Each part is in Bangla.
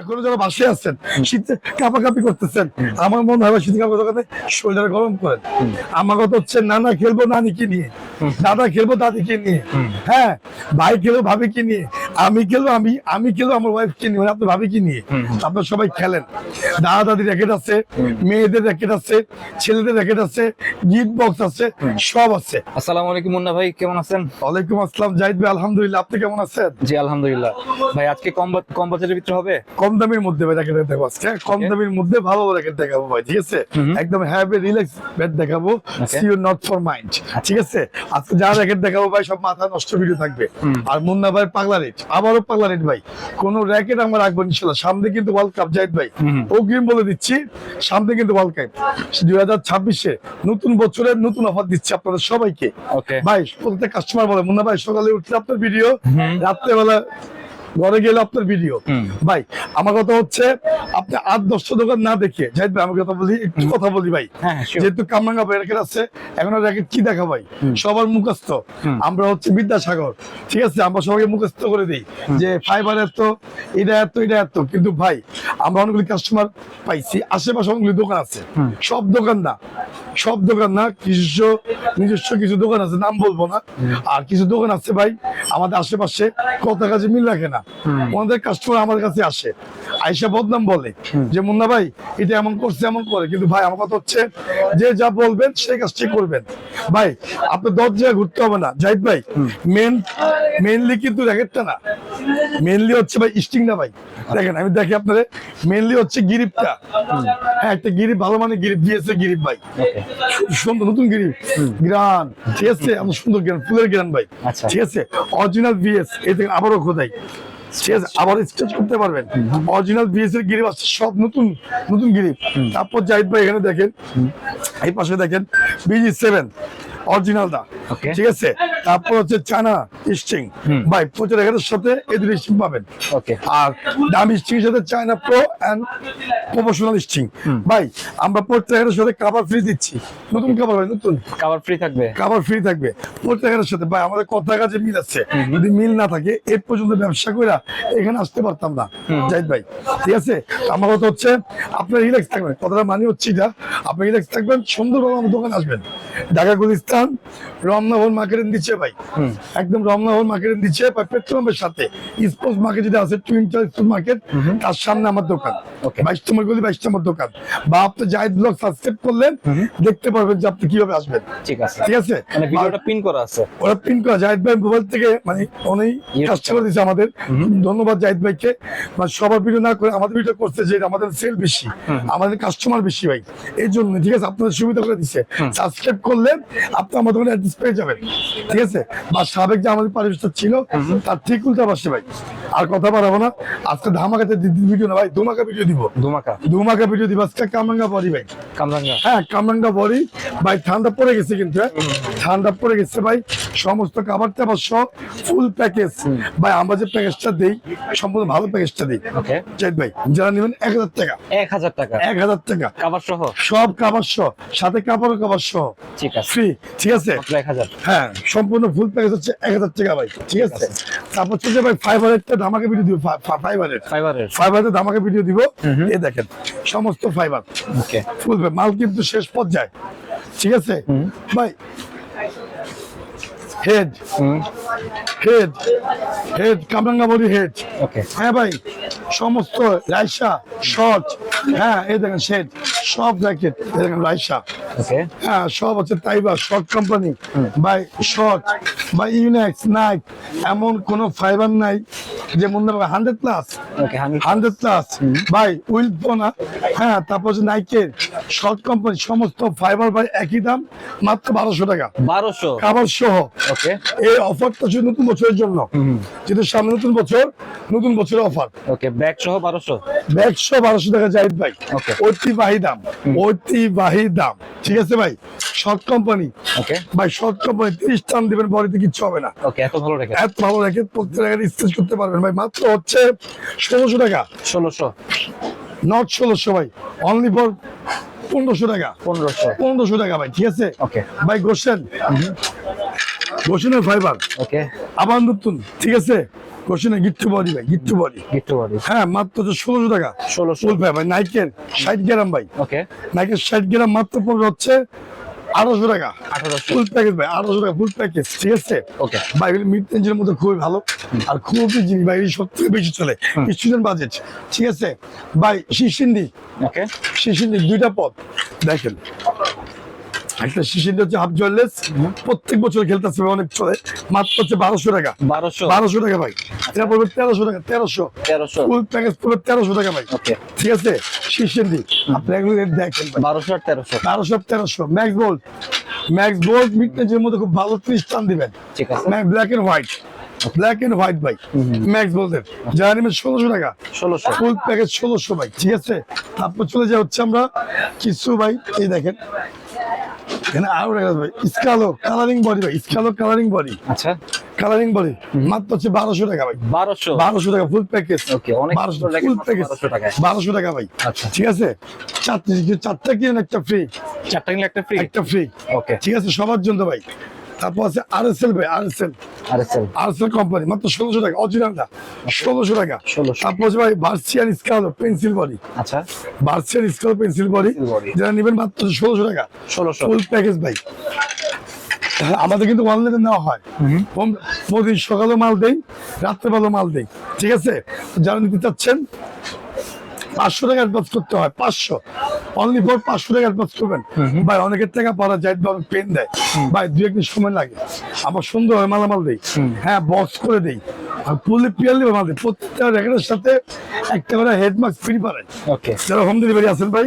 এখনো যারা বাসায় আছেন শীতে কাঁপাকাঁপি করতেছেন, আমার মনে হয় শীতে কাঁপা দোকানে শরীরটা গরম করেন। আমার কথা হচ্ছে নানা খেলবো নানিকে নিয়ে, দাদা খেলবো দাদিকে নিয়ে, হ্যাঁ ভাই খেলবো ভাবিকে নিয়ে, আমি খেলবো আমি খেলবো আমার ওয়াইফকে নিয়ে, আপনার ভাবিকে নিয়ে। আপনার সবাই খেলেন। দাদা দাদির র্যাকেট আছে, মেয়েদের র্যাকেট আছে, ছেলেদের র্যাকেট আছে, গিফট বক্স আছে, সব আছে। আসসালামু আলাইকুম মুন্না ভাই, কেমন আছেন? ওয়ালাইকুম আসসালাম জাহিদ ভাই, আলহামদুলিল্লাহ। আপনি কেমন আছেন? জি আলহামদুলিল্লাহ। ভাই আজকে কম বাজেটের ভিতরে হবে? কম দামের মধ্যে ভাই র্যাকেট দেখাবো আজকে, কম দামের মধ্যে ভালো র্যাকেট দেখাবো ভাই, ঠিক আছে? একদম হ্যাভি রিল্যাক্স বেড দেখাবো, see you not for mind, ঠিক আছে? আজকে যা র্যাকেট দেখাবো ভাই সব মাথা নষ্ট ভিডিও থাকবে। আর মুন্না ভাই পাগলা রেট, আবারও পাগলা রেট ভাই। কোন র্যাকেট আমরা রাখবো ইনশাআল্লাহ। সামনে কিন্তু ওয়ার্ল্ড কাপ জাহিদ ভাই, অগ্রিম বলে দিচ্ছি, সামনে কিন্তু ওয়ার্ল্ড কাপ 2026-এ নতুন বছরের নতুন অফার দিচ্ছি আপনাদের সবাইকে। ভাই প্রত্যেক কাস্টমার বলে মুন্না ভাই সকালে উঠলে আপনার ভিডিও, রাত্রেবেলা ঘরে গেলে আপনার ভিডিও। ভাই আমার কথা হচ্ছে আপনি 8-10টা দোকান না দেখে জাহিদ ভাই আমার কথা বলি, একটু কথা বলি ভাই। যেহেতু কামরাঙ্গা র্যাকেট আছে, এখন র্যাকেট কি দেখা ভাই সবার মুখস্থ। আমরা হচ্ছে বিদ্যাসাগর, ঠিক আছে? আমরা সবাইকে মুখস্থ করে দিই যে ফাইবার এত, এটা এত, এটা এত। কিন্তু ভাই আমরা অনেকগুলি কাস্টমার পাইছি, আশেপাশে অনেকগুলি দোকান আছে, সব দোকান না, সব দোকান না, নিজস্ব কিছু দোকান আছে, নাম বলবো না। আর কিছু দোকান আছে ভাই আমাদের আশেপাশে কথা কাজে মিল রাখে না, আমাদের কাস্টমার আমার কাছে আসে, আইসা বদনাম বলে যে মুন্না ভাই এটা এমন করছে এমন করে। কিন্তু ভাই আমার কথা হচ্ছে যে যা বলবেন সেই কাজটি করবেন। ভাই আপনার 10 জায়গায় ঘুরতে হবে না জাহিদ ভাই। মেনলি কিন্তু র্যাকেটটা না, মেনলি হচ্ছে ভাই স্টিং না ভাই। দেখেন আমি দেখি আপনাদের, মেনলি হচ্ছে গিরিপটা। হ্যাঁ একটা গিরিপ, ভালো মানে গিরিপ দিয়েছে গিরিপ ভাই, সুন্দর নতুন গিরিপ গ্রান, ঠিক আছে? আমরা সুন্দর গ্রান, ফুলের গ্রান ভাই, ঠিক আছে? অরিজিনাল ভিএস, এই থেকে আবারও খোদাই, ঠিক আছে? আবার স্টেচ করতে পারবেন। অরিজিনাল ভিএস এর গিরিপ আছে, সব নতুন নতুন গিরিপ। তারপর জাহিদ ভাই এখানে দেখেন, এই পাশে দেখেন BG7 অরিজিনালটা, ঠিক আছে? তারপর হচ্ছে চায়না স্ট্রিং ভাই, 75,000-এর সাথে এই দুটো স্ট্রিং পাবেন। আর দামি স্ট্রিং এর সাথে China pro and professional string ভাই। আমরা 75,000-এর সাথে কভার ফ্রি দিচ্ছি, নতুন কভার ভাই, নতুন কভার ফ্রি থাকবে, কভার ফ্রি থাকবে 75,000-এর সাথে। ভাই আমাদের কথা কাজে মিল আছে, যদি মিল না থাকে এর পর্যন্ত ব্যবসা কইরা এখানে আসতে পারতাম না জাহিদ ভাই, ঠিক আছে? আমার কথা হচ্ছে আপনার রিল্যাক্স থাকবেন, কথাটা মানে হচ্ছে এটা, আপনি রিল্যাক্স থাকবেন, সুন্দরভাবে আমার দোকানে আসবেন। ঢাকা গুলিস্তান রমনাহল মার্কেটের নিচে ভাই, একদম রমনাহল মার্কেটের নিচে পেট্রোল পাম্পের সাথে স্পোর্টস মার্কেট যেটা আছে, টুইন স্পোর্টস মার্কেট, তার সামনে আমার দোকান। 22 নম্বর গলি 22 নম্বর দোকান। বা আপনি জাহিদ ব্লগ সাবস্ক্রাইব করলেন, দেখতে পারবেন যে আপনি কিভাবে আসবেন, ঠিক আছে? ঠিক আছে, মানে ভিডিওটা পিন করা আছে, ওরা পিন করা জাহিদ ভাই মোবাইল থেকে, মানে উনি কাজটা করে দিয়েছে আমাদের। ধন্যবাদ জাহিদ ভাইকে। মানে সবার ভিডিও না করে আমাদের ভিডিও করতে, যে আমাদের সেল বেশি, আমাদের কাস্টমার বেশি ভাই, এই জন্য, ঠিক আছে? আপনাদের সুবিধা করে দিচ্ছে। সাবস্ক্রাইব করলে আপনি আমাদের ওখানে অ্যাড্রেস পেয়ে যাবেন, ঠিক আছে? বা সাবেক যে আমাদের পারিবেশটা ছিল তার ঠিক উল্টা পাশে ভাই। আর কথা বাড়াবো না, আজকে ধামাকাতে ভিডিও না ভাই, ধুমাকা ভিডিও দিব, ধুমাকা ভিডিও দিব আজকে। কামরাঙ্গা বড়ি ভাই, কামরাঙ্গা, হ্যাঁ কামরাঙ্গা বড়ি ভাই। ঠান্ডা পড়ে গেছে কিন্তু, ঠান্ডা পড়ে গেছে ভাই। সমস্ত খাবার টাবার সব ফুল প্যাকেজ ভাই। আমরা যে প্যাকেজটা দেই সম্পূর্ণ ভালো প্যাকেজটা দিই জাহিদ ভাই। যারা নেবেন 1,000 টাকা, 1,000 টাকা, 1,000 টাকা কাভার সহ, সব কাভার সহ, সাথে কাপড় কাভার সহ, ঠিক আছে? ফ্রি, ঠিক আছে? 1,000, হ্যাঁ সম্পূর্ণ ফুল প্যাকেজ হচ্ছে 1,000 টাকা ভাই, ঠিক আছে? তারপর হচ্ছে ভাই ফাইবারের ধামাকা ভিডিও দিব, ফাইবারের ধামাকা ভিডিও দিব। এই দেখেন সমস্ত ফাইবার, ফুল মাল কিন্তু শেষ পর্যায়ে, ঠিক আছে ভাই? হেড কামরাঙ্গা বডি হেড, হ্যাঁ ভাই। সমস্ত রাইসা শর্ট, হ্যাঁ এই দেখেন শেড, সব জ্যাকেট, এই দেখেন রাইসা, হ্যাঁ সব হচ্ছে তাইবা শর্ট কোম্পানি ভাই। শর্ট বা ইউনেক্স নাইক, এমন কোন ফাইবার নাই যে মনে হবে 100+ ভাই। উইলপনা, হ্যাঁ তারপর হচ্ছে নাইকের শর্ট কোম্পানি, সমস্ত ফাইবার ভাই একই দাম, মাত্র 1200 টাকা, 1200 খাবার সহ। এই অফারটা শুধু নতুন বছরের জন্য, যেহেতু সামনে নতুন বছরের অফার। ব্যাগ সহ 1200 টাকা জাহিদ ভাই, ঐতিহ্যবাহী দাম, ঠিক আছে ভাই? শর্ট কোম্পানি ভাই, শর্ট কোম্পানি 30 টান দিবেন, বডিতে কিচ্ছু হবে না। এত ভালো রেখে প্রত্যেক জায়গায় স্টেজ করতে পারবেন ভাই। মাত্র হচ্ছে 1600 টাকা, 1600 নট 1600 ভাই, অনলি ফর 1500 টাকা, 1500 টাকা ভাই, ঠিক আছে ভাই? গোশনের ফাইবার, আবার নতুন, ঠিক আছে? কোশ্চেনে গিট্টু বডি ভাই, গিট্টু বডি। গিফট বডি হ্যাঁ, মাত্র হচ্ছে 1600 টাকা 1600 ফুল ভাই। নাইকের 60 গ্রাম ভাই, ওকে নাইকের 60 গ্রাম মাত্র পড়বে হচ্ছে 1800 টাকা 1800 ফুল প্যাকেজ ভাই, 1800 টাকা ফুল প্যাকেজ, ঠিক আছে ওকে ভাই। এগুলো মিড রেঞ্জের মধ্যে খুবই ভালো আর খুবই জিনিস ভাই, সব থেকে বেশি চলে স্টুডেন্ট বাজেট, ঠিক আছে ভাই। শিশিন্দি, ওকে শিশিন্দি দুইটা পদ দেখেন, একটা শিশিন্দি হচ্ছে হাফ জয়েলেস, প্রত্যেক বছর খেলতেছে অনেক চলে, মাত্র হচ্ছে 1200 টাকা 1200 1200 টাকা ভাই। এটা পড়বে 1300 টাকা 1300 1300 ফুল প্যাকেজ পড়বে 1300 টাকা ভাই, ওকে ঠিক আছে। শিশিন্দি আপনি এগুলো দেখেন ভাই, 1200 আর 1300 1200 1300 max bold, max bold mid রেঞ্জের মধ্যে খুব ভালো 30 টান দিবেন, ঠিক আছে black and white, black and white ভাই, ম্যাক্স বোল্ডের যারা নেবেন 1600 টাকা 1600 ফুল প্যাকেজ 1600 ভাই, ঠিক আছে। তারপর চলে যাওয়া হচ্ছে আমরা কিছু ভাই, এই দেখেন এখানে আরো দেখা যাবে স্কালো কালারিং বডি ভাই, স্কালো কালারিং বডি, আচ্ছা কালারিং বডি মাত্র হচ্ছে 1200 টাকা ভাই, 1200 1200 টাকা ফুল প্যাকেজ, ওকে অনেক 1200 সুন্দর লাগে ফুল প্যাকেজ 1200 টাকায় 1200 টাকা ভাই, আচ্ছা ঠিক আছে। চারটা কিনেন একটা ফ্রি, চারটা কিনলে একটা ফ্রি একটা ফ্রি, ওকে ঠিক আছে সবার জন্য ভাই। তারপর আছে আরএসএল ভাই, আরএসএল আরএসএল আরএসএল কোম্পানি মাত্র 1600 টাকা অরিজিনালটা 1600 টাকা 1600 তারপর হচ্ছে ভাই ভার্সিয়ান স্কালো পেন্সিল বডি, আচ্ছা ভার্সিয়ান স্কালো পেন্সিল বডি Pencil body। যারা নেবেন মাত্র 1600 টাকা 1600 ফুল প্যাকেজ ভাই। হ্যাঁ, আমাদের কিন্তু অনলাইনে নেওয়া হয়, প্রতিদিন সকালে মাল দেই, রাত্রেবেলা মাল দেই, ঠিক আছে। যারা নিতে চাচ্ছেন 500 টাকা অ্যাডভান্স করতে হয়, 500 অনলি ফর 500 টাকা অ্যাডভান্স করবেন ভাই। অনেকের টাকা পারা যায়, অনেক পেন দেয় ভাই, 2-1 দিন সময় লাগে। আমার সুন্দর হয় মালামাল দেই, হ্যাঁ বক্স করে দেই আর ফুললি পিয়ারলি মাল দেই। প্রত্যেকটা রেকর্ডের সাথে একটা করে হেড মাস্ক ফ্রি পাবেন, ওকে যারা হোম ডেলিভারি আছেন ভাই,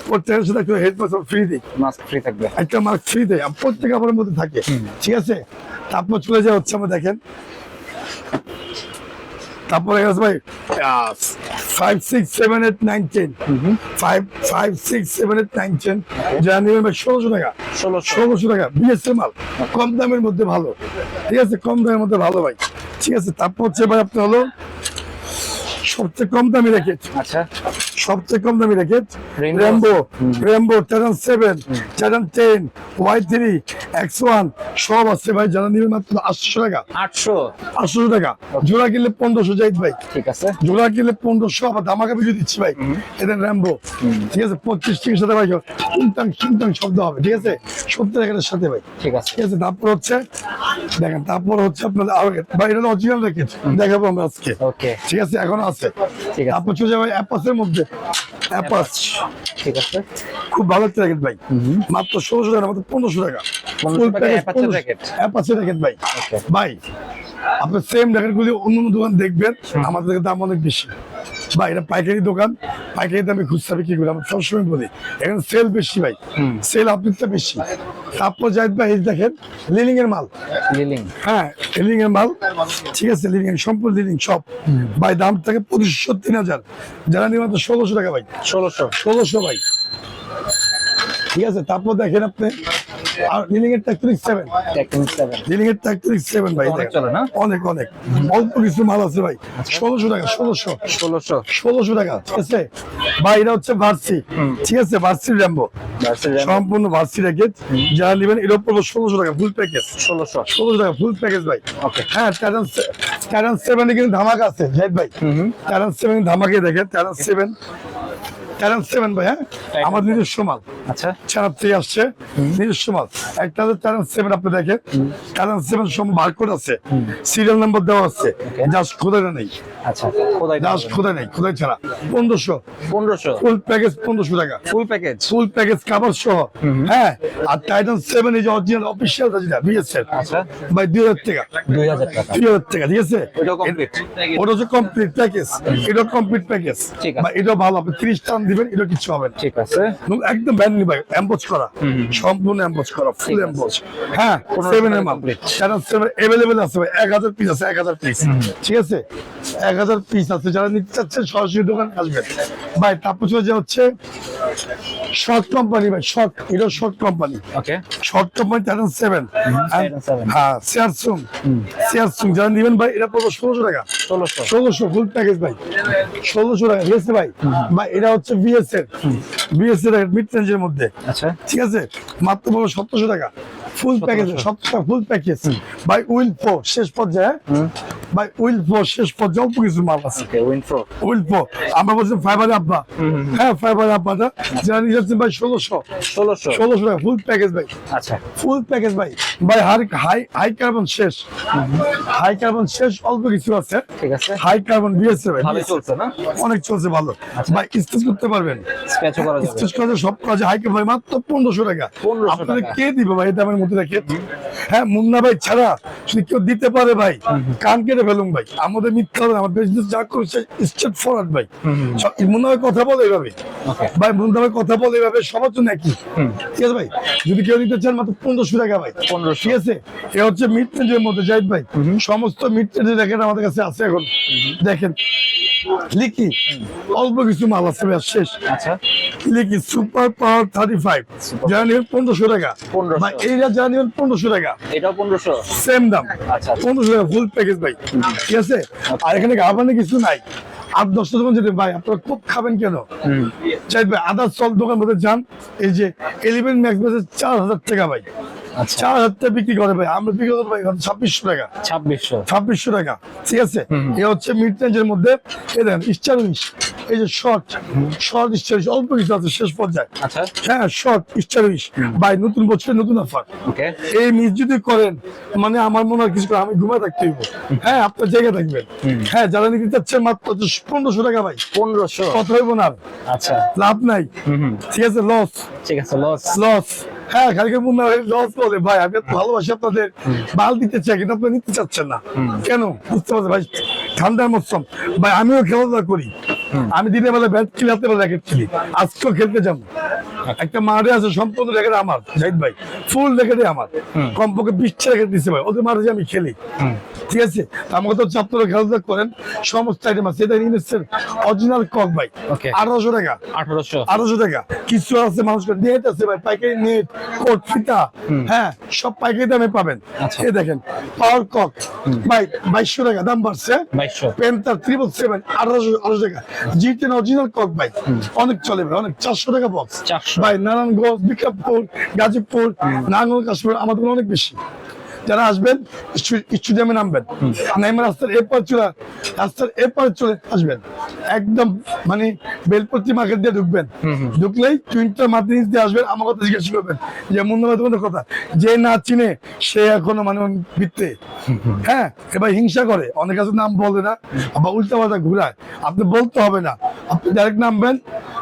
প্রত্যেকের সাথে একটা হেড মাস্ক ফ্রি দিই, মাস্ক ফ্রি থাকবে একটা মাস্ক ফ্রি দেয়, প্রত্যেক কাপড়ের মধ্যে থাকে, ঠিক আছে। তারপর চলে যাওয়া হচ্ছে আমরা দেখেন, তারপরে গেছে ভাই 5 6 7 8 9 10 5 6 7 8 9 10 যা নেবেন ভাই 1600 টাকা 1600 টাকা বিএসএল মাল, কম দামের মধ্যে ভালো, ঠিক আছে কম দামের মধ্যে ভালো ভাই, ঠিক আছে। তারপর হচ্ছে ভাই আপনার হলো সবচেয়ে কম দামি র্যাকেট, আচ্ছা সবচেয়ে কম দামি racket Rainbow। Rambo, Rambo Titan 7 Titan 10 Y3 X1 সব আছে ভাই। যারা নেবেন মাত্র 800 টাকা 800 800 টাকা জোড়া কিনলে 1500 যাইত ভাই, ঠিক আছে জোড়া কিনলে 1500 আবার ধামাকা ভিডিও দিচ্ছি ভাই। এটা র্যাম্বো, ঠিক আছে 25 টাকার সাথে ভাই টুংটাং শব্দ হবে, ঠিক আছে 70 টাকার সাথে ভাই, ঠিক আছে ঠিক আছে। তারপর হচ্ছে দেখেন, তারপর হচ্ছে আপনাদের আরো ভাই এটা অরিজিনাল র্যাকেট দেখাবো আমরা আজকে, ওকে ঠিক আছে এখনো আছে। ঠিক আছে তারপর চলে যাবে অ্যাপাসের মধ্যে, অ্যাপাস ঠিক আছে খুব ভালো একটা র্যাকেট ভাই, মাত্র 1600 টাকা মাত্র 1500 টাকা 1500 টাকা অ্যাপাচের র্যাকেট। অ্যাপাসের র্যাকেট ভাই। ওকে ভাই আপনার সেম র্যাকেট গুলি অন্য অন্য দোকান দেখবেন, আমাদের দাম অনেক বেশি ভাই। এটা পাইকারি দোকান, পাইকারি দামে খুচরা বিক্রি করি, আমরা সবসময় বলি এখানে সেল বেশি ভাই, সেল আপনারটা বেশি। তারপর জাহিদ ভাই এই দেখেন লিলিং এর মাল, লিলিং হ্যাঁ লিলিং এর মাল, ঠিক আছে লিলিং এর সম্পূর্ণ লিলিং সব ভাই, দাম থাকে 2500 3000, যারা নিয়ে মাত্র 1600 টাকা ভাই, 1600 ভাই, ঠিক আছে। তারপর দেখেন আপনি আর লিলিং এর ট্যাকটনিক 7, টেকনিক 7 লিলিং এর ট্যাকটনিক 7 ভাই, অনেক দেখেন। চলে না? অনেক অনেক অল্প কিছু মাল আছে ভাই, 1600 টাকা 1600 টাকা, ঠিক আছে ভাই। এটা হচ্ছে ভার্সি, ঠিক আছে ভার্সি র্যাম্বো, সম্পূর্ণ ভার্সি র্যাকেট, যারা নেবেন এর উপর 1600 টাকা ফুল প্যাকেজ, 1600 টাকা ফুল প্যাকেজ ভাই। ওকে হ্যাঁ টাইটান 7 এ কিন্তু ধামাকা আছে জাহিদ ভাই, টাইটান 7 ধামাকে দেখেন, টাইটান 7 ভাই, হ্যাঁ আমার নিজস্ব মাল, আচ্ছা চার থেকে আসছে নিজস্ব মাল। একটা হচ্ছে টাইটান 7 আপনি দেখেন, টাইটান 7 সব বারকোড আছে, সিরিয়াল নাম্বার দেওয়া আছে, জাস্ট খোদাটা নেই, আচ্ছা খোদাই জাস্ট খোদা নেই, খোদাই ছাড়া 1500 ফুল প্যাকেজ 1500 টাকা full package full package cover সহ, হ্যাঁ। আর টাইটান 7 এই যে অরিজিনাল অফিশিয়াল যেটা বিএসএল আচ্ছা ভাই 2000 টাকা 2000 টাকা 2000 টাকা, ঠিক আছে ওটাও কমপ্লিট ওটা হচ্ছে কমপ্লিট প্যাকেজ, এটা কমপ্লিট প্যাকেজ, ঠিক আছে। ভাই এটা ভালো, আপনি 30 টান দিবেন এটা কিছু হবে না, ঠিক আছে একদম ব্যান্ড ভাই, এমবোজ করা সম্পূর্ণ এমবোজ করা ফুল এমবোজ, হ্যাঁ 7 এর মাল টাইটান 7 अवेलेबल আছে ভাই, 1000 পিস আছে, 1000 পিস, ঠিক আছে 1000 পিস আছে। যারা নিতে চাচ্ছেন সরাসরি দোকানে আসবেন ভাই। তারপর চলে হচ্ছে শর্ট কোম্পানি ভাই, শর্ট এটা শর্ট কোম্পানি, ওকে শর্ট কোম্পানি টাইটান 7, Titan 7 হ্যাঁ সিয়ারসুং যারা নেবেন ভাই এটা পড়বে 1600 টাকা 1600 ফুল প্যাকেজ ভাই, 1600 টাকা, ঠিক আছে ভাই। ভাই এটা হচ্ছে বিএসএল মিড রেঞ্জের মধ্যে, আচ্ছা ঠিক আছে মাত্র পড়বে 1700 টাকা ফুল প্যাকেজ, 1700 ফুল প্যাকেজ ভাই। উইল 4 শেষ পর্যায়ে ভাই উইল ফোর শেষ পর্যায়ে অল্প কিছু মাল আছে। ওকে, উইনফ্রো। উইল ফোর আমরা বলছি ফাইবারে আব্বা, হ্যাঁ ফাইবারে আব্বাটা যারা নিয়ে যাচ্ছেন ভাই 1600 1600। টাকা ফুল প্যাকেজ ভাই, আচ্ছা, ফুল প্যাকেজ ভাই। ভাই হাই হাই কার্বন শেষ, হাই কার্বন শেষ, অল্প কিছু আছে। ঠিক আছে, হাই কার্বন দিয়েছে ভাই, ভালো চলছে না? অনেক চলছে ভালো ভাই। স্টেজ করতে পারবেন, স্ক্র্যাচও করা যাবে। স্টেজ করে সব কাজে হাই ভাই মাত্র 1500 টাকা। 1500 আপনাদের টাকা। কে দিবে ভাই এই দামের মধ্যে রেখে? হ্যাঁ মুন্না ভাই ছাড়া যদি কেউ দিতে পারে ভাই কান কেটে ফেলুন ভাই। আমাদের মিথ্যা হবে না, আমার বিজনেস যা করছে স্ট্রেট ফরওয়ার্ড ভাই। মুন্না ভাই কথা বলে এইভাবে ওকে, ভাই, মুন্না ভাই কথা বলে এইভাবে সবার জন্য একই। ঠিক আছে ভাই, যদি কেউ নিতে চান মাত্র 1500 টাকা ভাই। 1500। ঠিক আছে, এ হচ্ছে মিড রেঞ্জের মধ্যে জাহিদ ভাই। সমস্ত মিড রেঞ্জের জ্যাকেট আমাদের কাছে আছে এখন। দেখেন লিকি অল্প কিছু মাল আছে ভাই, শেষ। আচ্ছা, লিকি সুপার পাওয়ার 35 যারা নেবেন 1500 টাকা 1500 ভাই। এইটা যারা নেবেন 1500 টাকা, এটাও 1500। সেম দাম। আচ্ছা, 1500 টাকা ফুল প্যাকেজ ভাই। ঠিক আছে, আর এখানে গাবানে কিছু নাই। 8-10টা দোকান যেতে ভাই, আপনারা খুব খাবেন কেন চাই ভাই? আদার সব দোকান মধ্যে যান, এই যে এলিভেন ম্যাক্স বেসে 4000 টাকা ভাই, আচ্ছা, 4000 টাকা বিক্রি করে ভাই। আমরা বিক্রি করবো ভাই 2600 টাকা, 2600। 2600 টাকা। ঠিক আছে, এ হচ্ছে মিড রেঞ্জের মধ্যে। এই দেখেন স্টাইলিশ, এই যে শর্ট স্টাইলিশ, অল্প কিছু আছে শেষ পর্যায়ে। আচ্ছা, হ্যাঁ শর্ট স্টাইলিশ ভাই, নতুন বছরের নতুন অফার। ওকে, এই মিস যদি করেন মানে আমার মনে হয় কিছু করে আমি ঘুমায় থাকতে হইব। হ্যাঁ আপনার জায়গায় থাকবেন। হ্যাঁ যারা নিতে চাচ্ছেন মাত্র 1500 টাকা ভাই, 1500। কথা হইব না আর। আচ্ছা, লাভ নাই। ঠিক আছে, লস ঠিক আছে, লস। লস। হ্যাঁ কালকে মনে হয় লস বলে ভাই। আমি এত ভালোবাসি আপনাদের, মাল দিতে চাই কিন্তু আপনারা নিতে চাচ্ছেন না কেন? বুঝতে পারছেন ভাই, ঠান্ডার মৌসুম ভাই, আমিও খেলাধুলা করি। আমি দিনের বেলা ব্যাট খেলি, হাতে বেলা র্যাকেট খেলি। আজকেও খেলতে যাবো। একটা মাঠে আছে সম্পূর্ণ র্যাকেট আমার জাহিদ ভাই, ফুল র্যাকেটে আমার। কমপক্ষে 20টা র্যাকেট দিচ্ছে ভাই, ওদের মাঠে যে আমি খেলি। ঠিক আছে, আমার কথা হচ্ছে আপনারা খেলাধুলা করেন, সমস্ত আইটেম আছে। এটা নিচ্ছেন অরিজিনাল কক ভাই, ওকে, 1800 টাকা। 1800। 1800 টাকা। কিছু আছে মানুষ নেট আছে ভাই, পাইকারি নেট, কোট, ফিতা, হ্যাঁ সব পাইকারি দামে পাবেন। আচ্ছা। এই দেখেন পাওয়ার কক ভাই 2200 টাকা দাম বাড়ছে। 2200। পেন্টার 777 1800 টাকা। জি10 অরিজিনাল কক ভাই, অনেক চলে ভাই, অনেক। 400 টাকা বক্স 400। ভাই। নারায়ণগঞ্জ, বিক্রমপুর, গাজীপুর, নাঙ্গল, কাশ্মীর আমাদের অনেক বেশি। যারা আসবেন স্টেডিয়ামে নামবেন, নাইমা রাস্তার এরপর চলে আসবেন, একদম মানে বেলপত্তি মার্কেট দিয়ে ঢুকবেন। ঢুকলেই টুইনটার মাধ্যমে দিয়ে আসবেন। আমার কথা জিজ্ঞেস করবেন যে মুন্নাবাদ তোমাদের কথা, যে না চিনে সে এখনো মানে ভিত্তে। হ্যাঁ এবার হিংসা করে, অনেক কাছে নাম বলে না, আবার উল্টা পাল্টা ঘুরায়। আপনি বলতে হবে না, আপনি ডাইরেক্ট নামবেন।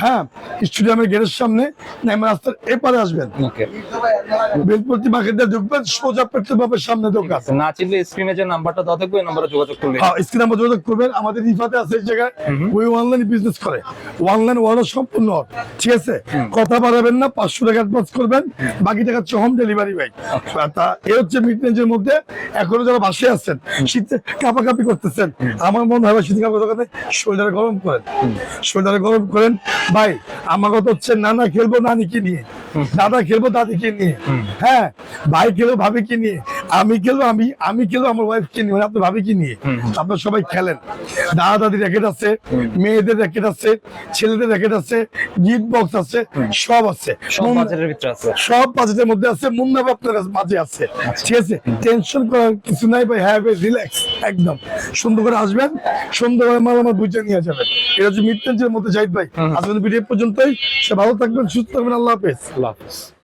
হ্যাঁ স্টেডিয়ামের গেটের সামনে নাইমা রাস্তার এপারে আসবেন, ওকে, বেলপত্তি মার্কেট দিয়ে ঢুকবেন, সোজা পেট্রোল পাম্পের সামনে দোকান। না চিনলে স্ক্রিনে যে নাম্বারটা দেওয়া থাকবে, এই নম্বরে যোগাযোগ করলে। হ্যাঁ স্ক্রিনে আমরা যোগাযোগ করবেন। আমাদের রিফাতে আছে এই জায়গায়, ওই অনলাইন বিজনেস করে, অনলাইন অর্ডার সম্পূর্ণ। ঠিক আছে, কথা বাড়াবেন না, 500 টাকা অ্যাডভান্স করবেন, বাকি টাকা হচ্ছে হোম ডেলিভারি ভাই। তা এ হচ্ছে মিড রেঞ্জের মধ্যে। এখনো যারা বাসে আছেন, শীতে কাঁপাকাঁপি করতেছেন, আমার মনে হয় শীতে কাঁপা দোকানে শোল্ডারে গরম করেন, শোল্ডারে গরম করেন ভাই। আমার কথা হচ্ছে নানা খেলবো নানিকে নিয়ে, দাদা খেলবো দাদিকে নিয়ে, হ্যাঁ ভাই খেলবো ভাবিকে নিয়ে, আমি খেলবো আমি খেলবো আমার ওয়াইফকে নিয়ে, আপনার ভাবিকে নিয়ে। আপনার সবাই খেলেন। দাদা দাদির র্যাকেট আছে, মেয়েদের র্যাকেট আছে, ছেলেদের র্যাকেট আছে, গিফট বক্স আছে, সব আছে। সব বাজারের ভিতরে আছে, সব বাজেটের মধ্যে আছে। মুন্না ভাই আপনার কাছে মাঝে আছে। ঠিক আছে, টেনশন করার কিছু নাই ভাই। হ্যাঁ ভাই রিল্যাক্স, একদম সুন্দর করে আসবেন, সুন্দর করে মাল আমার বুঝে নিয়ে যাবেন। এটা হচ্ছে মিড রেঞ্জের মধ্যে জাহিদ ভাই। আজকের ভিডিও পর্যন্তই। সে ভালো থাকবেন, সুস্থ থাকবেন, আল্লাহ হাফেজ। আল্লাহ হাফেজ।